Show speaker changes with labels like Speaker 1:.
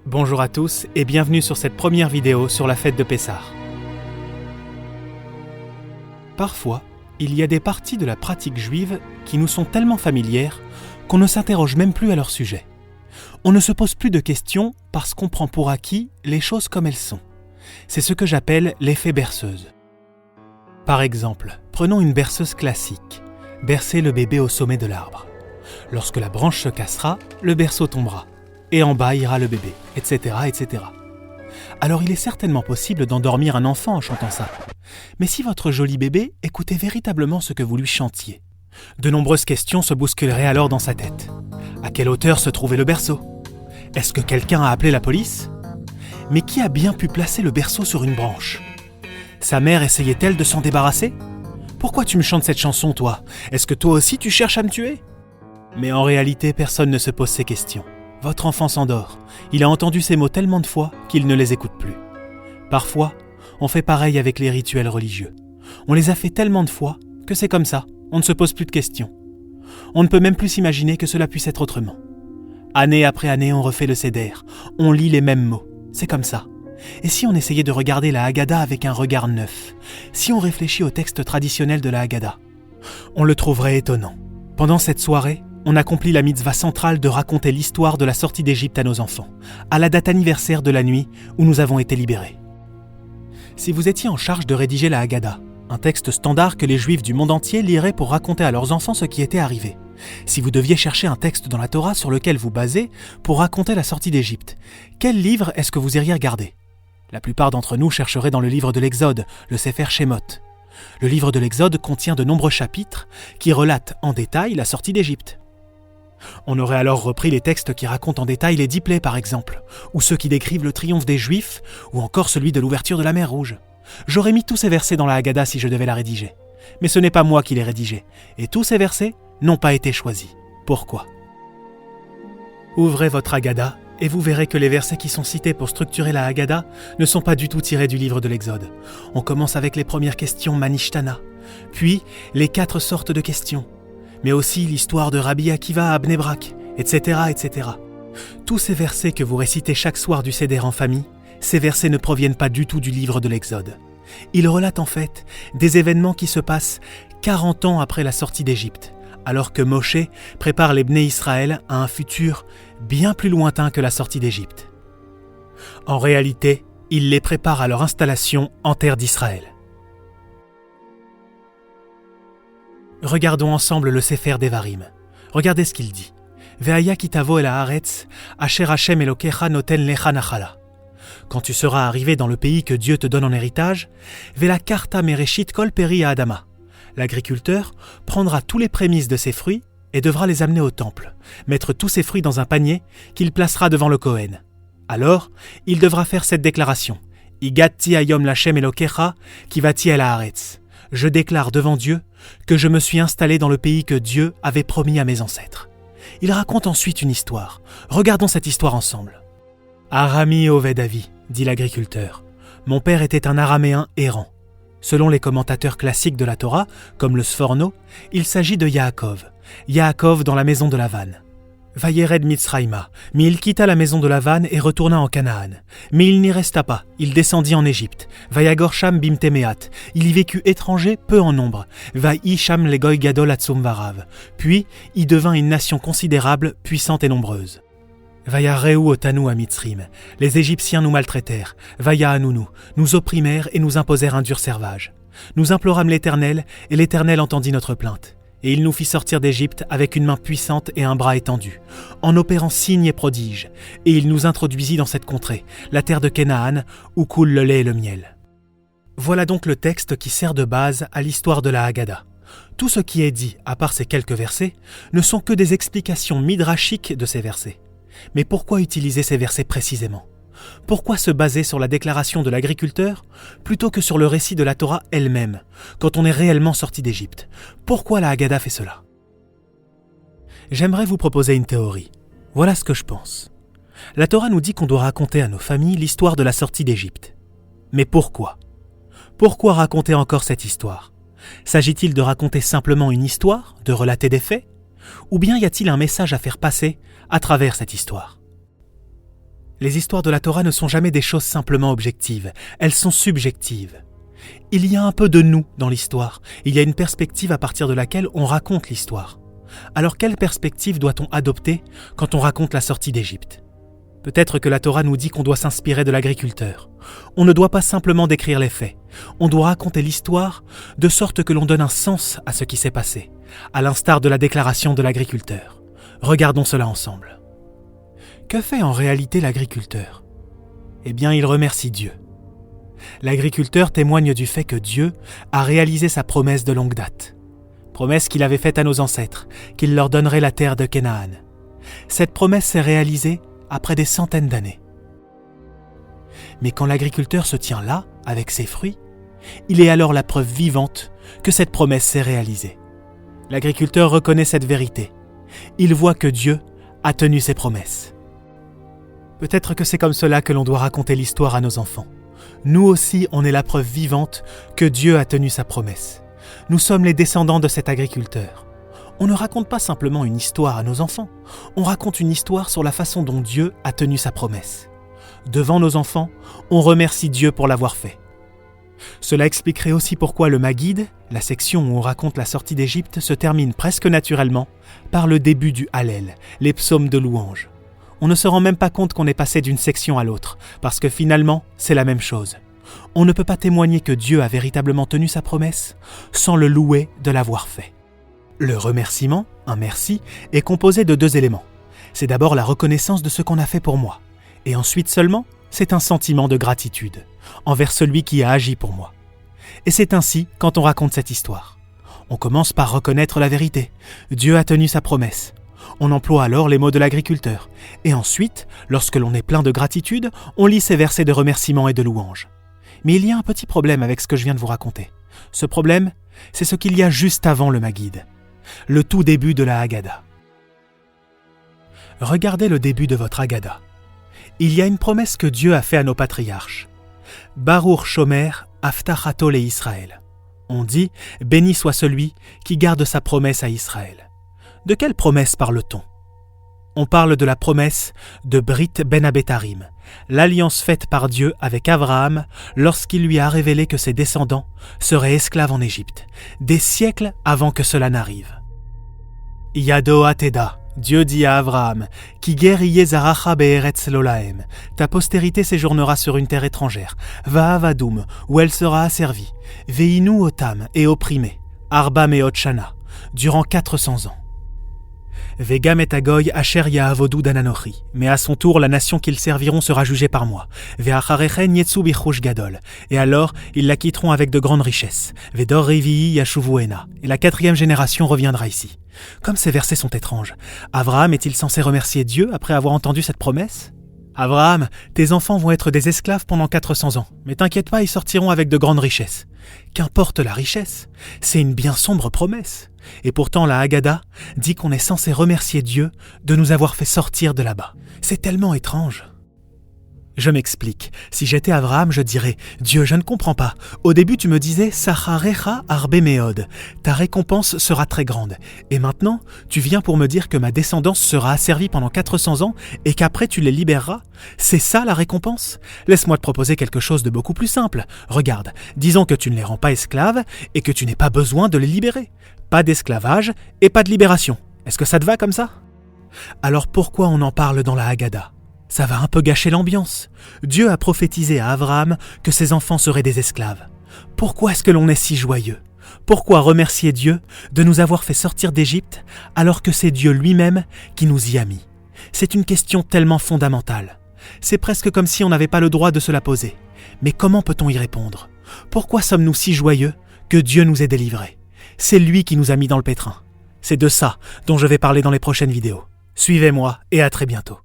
Speaker 1: Bonjour à tous et bienvenue sur cette première vidéo sur la fête de Pessah. Parfois, il y a des parties de la pratique juive qui nous sont tellement familières qu'on ne s'interroge même plus à leur sujet. On ne se pose plus de questions parce qu'on prend pour acquis les choses comme elles sont. C'est ce que j'appelle l'effet berceuse. Par exemple, prenons une berceuse classique. Bercer le bébé au sommet de l'arbre. Lorsque la branche se cassera, le berceau tombera. Et en bas ira le bébé, etc., etc. Alors il est certainement possible d'endormir un enfant en chantant ça. Mais si votre joli bébé écoutait véritablement ce que vous lui chantiez, de nombreuses questions se bousculeraient alors dans sa tête. À quelle hauteur se trouvait le berceau ? Est-ce que quelqu'un a appelé la police ? Mais qui a bien pu placer le berceau sur une branche ? Sa mère essayait-elle de s'en débarrasser ? Pourquoi tu me chantes cette chanson, toi ? Est-ce que toi aussi tu cherches à me tuer ? Mais en réalité, personne ne se pose ces questions. Votre enfant s'endort. Il a entendu ces mots tellement de fois qu'il ne les écoute plus. Parfois, on fait pareil avec les rituels religieux. On les a fait tellement de fois que c'est comme ça, on ne se pose plus de questions. On ne peut même plus s'imaginer que cela puisse être autrement. Année après année, on refait le Seder. On lit les mêmes mots. C'est comme ça. Et si on essayait de regarder la Haggadah avec un regard neuf ? Si on réfléchit au texte traditionnel de la Haggadah ? On le trouverait étonnant. Pendant cette soirée, on accomplit la mitzvah centrale de raconter l'histoire de la sortie d'Égypte à nos enfants, à la date anniversaire de la nuit où nous avons été libérés. Si vous étiez en charge de rédiger la Haggadah, un texte standard que les Juifs du monde entier liraient pour raconter à leurs enfants ce qui était arrivé, si vous deviez chercher un texte dans la Torah sur lequel vous basez pour raconter la sortie d'Égypte, quel livre est-ce que vous iriez regarder ? La plupart d'entre nous chercheraient dans le livre de l'Exode, le Sefer Shemot. Le livre de l'Exode contient de nombreux chapitres qui relatent en détail la sortie d'Égypte. On aurait alors repris les textes qui racontent en détail les 10 plaies par exemple, ou ceux qui décrivent le triomphe des Juifs, ou encore celui de l'ouverture de la mer Rouge. J'aurais mis tous ces versets dans la Haggadah si je devais la rédiger. Mais ce n'est pas moi qui les rédigeais, et tous ces versets n'ont pas été choisis. Pourquoi ? Ouvrez votre Haggadah et vous verrez que les versets qui sont cités pour structurer la Haggadah ne sont pas du tout tirés du livre de l'Exode. On commence avec les premières questions Manishtana, puis les 4 sortes de questions, mais aussi l'histoire de Rabbi Akiva à Bnei Brak, etc., etc. Tous ces versets que vous récitez chaque soir du Seder en famille, ces versets ne proviennent pas du tout du livre de l'Exode. Ils relatent en fait des événements qui se passent 40 ans après la sortie d'Égypte, alors que Moshe prépare les Bnei Israël à un futur bien plus lointain que la sortie d'Égypte. En réalité, il les prépare à leur installation en terre d'Israël. Regardons ensemble le Sefer Devarim. Regardez ce qu'il dit. Ve'haya ki tavo el haaretz, asher Hashem Elokecha noten lecha nachala. Quand tu seras arrivé dans le pays que Dieu te donne en héritage, ve'la karta mereshit kol peri ha'adama. L'agriculteur prendra tous les prémices de ses fruits et devra les amener au temple, mettre tous ses fruits dans un panier qu'il placera devant le Kohen. Alors, il devra faire cette déclaration. Igatti hayom lachem Elokecha kivati el haaretz. Je déclare devant Dieu que je me suis installé dans le pays que Dieu avait promis à mes ancêtres. Il raconte ensuite une histoire. Regardons cette histoire ensemble. Arami Oved Avi, dit l'agriculteur. Mon père était un araméen errant. Selon les commentateurs classiques de la Torah, comme le Sforno, il s'agit de Yaakov. Yaakov dans la maison de Lavan. Vayered Mitzraïma, mais il quitta la maison de Lavan et retourna en Canaan. Mais il n'y resta pas, il descendit en Égypte. Vayagor Sham Bimtemeat, il y vécut étranger peu en nombre. Vayi Sham Legoy Gadol Atzum Varav, puis y devint une nation considérable, puissante et nombreuse. Vayareu Otanu à Mitzrim, les Égyptiens nous maltraitèrent. Vaya Anunu, nous opprimèrent et nous imposèrent un dur servage. Nous implorâmes l'Éternel, et l'Éternel entendit notre plainte. Et il nous fit sortir d'Égypte avec une main puissante et un bras étendu, en opérant signes et prodiges. Et il nous introduisit dans cette contrée, la terre de Canaan, où coule le lait et le miel. Voilà donc le texte qui sert de base à l'histoire de la Haggadah. Tout ce qui est dit, à part ces quelques versets, ne sont que des explications midrashiques de ces versets. Mais pourquoi utiliser ces versets précisément ? Pourquoi se baser sur la déclaration de l'agriculteur plutôt que sur le récit de la Torah elle-même, quand on est réellement sorti d'Égypte ? Pourquoi la Haggadah fait cela ? J'aimerais vous proposer une théorie. Voilà ce que je pense. La Torah nous dit qu'on doit raconter à nos familles l'histoire de la sortie d'Égypte. Mais pourquoi ? Pourquoi raconter encore cette histoire ? S'agit-il de raconter simplement une histoire, de relater des faits ? Ou bien y a-t-il un message à faire passer à travers cette histoire ? Les histoires de la Torah ne sont jamais des choses simplement objectives, elles sont subjectives. Il y a un peu de nous dans l'histoire, il y a une perspective à partir de laquelle on raconte l'histoire. Alors quelle perspective doit-on adopter quand on raconte la sortie d'Égypte ? Peut-être que la Torah nous dit qu'on doit s'inspirer de l'agriculteur. On ne doit pas simplement décrire les faits, on doit raconter l'histoire de sorte que l'on donne un sens à ce qui s'est passé, à l'instar de la déclaration de l'agriculteur. Regardons cela ensemble. Que fait en réalité l'agriculteur ? Eh bien, il remercie Dieu. L'agriculteur témoigne du fait que Dieu a réalisé sa promesse de longue date. Promesse qu'il avait faite à nos ancêtres, qu'il leur donnerait la terre de Canaan. Cette promesse s'est réalisée après des centaines d'années. Mais quand l'agriculteur se tient là, avec ses fruits, il est alors la preuve vivante que cette promesse s'est réalisée. L'agriculteur reconnaît cette vérité. Il voit que Dieu a tenu ses promesses. Peut-être que c'est comme cela que l'on doit raconter l'histoire à nos enfants. Nous aussi, on est la preuve vivante que Dieu a tenu sa promesse. Nous sommes les descendants de cet agriculteur. On ne raconte pas simplement une histoire à nos enfants, on raconte une histoire sur la façon dont Dieu a tenu sa promesse. Devant nos enfants, on remercie Dieu pour l'avoir fait. Cela expliquerait aussi pourquoi le Maguide, la section où on raconte la sortie d'Égypte, se termine presque naturellement par le début du Hallel, les psaumes de louange. On ne se rend même pas compte qu'on est passé d'une section à l'autre, parce que finalement, c'est la même chose. On ne peut pas témoigner que Dieu a véritablement tenu sa promesse sans le louer de l'avoir fait. Le remerciement, un merci, est composé de 2 éléments. C'est d'abord la reconnaissance de ce qu'on a fait pour moi, et ensuite seulement, c'est un sentiment de gratitude envers celui qui a agi pour moi. Et c'est ainsi quand on raconte cette histoire. On commence par reconnaître la vérité. Dieu a tenu sa promesse. On emploie alors les mots de l'agriculteur. Et ensuite, lorsque l'on est plein de gratitude, on lit ces versets de remerciement et de louange. Mais il y a un petit problème avec ce que je viens de vous raconter. Ce problème, c'est ce qu'il y a juste avant le Maguide. Le tout début de la Haggadah. Regardez le début de votre Haggadah. Il y a une promesse que Dieu a faite à nos patriarches. Baruch Shomer Avtachato le Israël. On dit « Béni soit celui qui garde sa promesse à Israël ». De quelle promesse parle-t-on ? On parle de la promesse de Brit Ben Abetarim, l'alliance faite par Dieu avec Abraham lorsqu'il lui a révélé que ses descendants seraient esclaves en Égypte, des siècles avant que cela n'arrive. Yado Ateda, Dieu dit à Abraham, qui guerrier zaracha be'eretz lolahem, ta postérité séjournera sur une terre étrangère, va'avadoum, où elle sera asservie, veinu otam et opprimée, arba meot shana, durant 400 ans. Vegam et Agoy asher ya'avodu dananochi, mais à son tour la nation qu'ils serviront sera jugée par moi. Ve'acharechen yetsu bichush gadol, et alors ils la quitteront avec de grandes richesses. Vedor revii yashuvuena, et la 4e génération reviendra ici. Comme ces versets sont étranges, Abraham est-il censé remercier Dieu après avoir entendu cette promesse ? Abraham, tes enfants vont être des esclaves pendant 400 ans, mais t'inquiète pas, ils sortiront avec de grandes richesses. Qu'importe la richesse, c'est une bien sombre promesse. Et pourtant la Haggadah dit qu'on est censé remercier Dieu de nous avoir fait sortir de là-bas. C'est tellement étrange. Je m'explique. Si j'étais Abraham, je dirais « Dieu, je ne comprends pas. Au début, tu me disais « Sacharecha arbe meod ». Ta récompense sera très grande. Et maintenant, tu viens pour me dire que ma descendance sera asservie pendant 400 ans et qu'après tu les libéreras ? C'est ça la récompense ? Laisse-moi te proposer quelque chose de beaucoup plus simple. Regarde, disons que tu ne les rends pas esclaves et que tu n'aies pas besoin de les libérer. Pas d'esclavage et pas de libération. Est-ce que ça te va comme ça ? Alors pourquoi on en parle dans la Haggadah ? Ça va un peu gâcher l'ambiance. Dieu a prophétisé à Abraham que ses enfants seraient des esclaves. Pourquoi est-ce que l'on est si joyeux ? Pourquoi remercier Dieu de nous avoir fait sortir d'Égypte alors que c'est Dieu lui-même qui nous y a mis ? C'est une question tellement fondamentale. C'est presque comme si on n'avait pas le droit de se la poser. Mais comment peut-on y répondre ? Pourquoi sommes-nous si joyeux que Dieu nous ait délivrés ? C'est lui qui nous a mis dans le pétrin. C'est de ça dont je vais parler dans les prochaines vidéos. Suivez-moi et à très bientôt.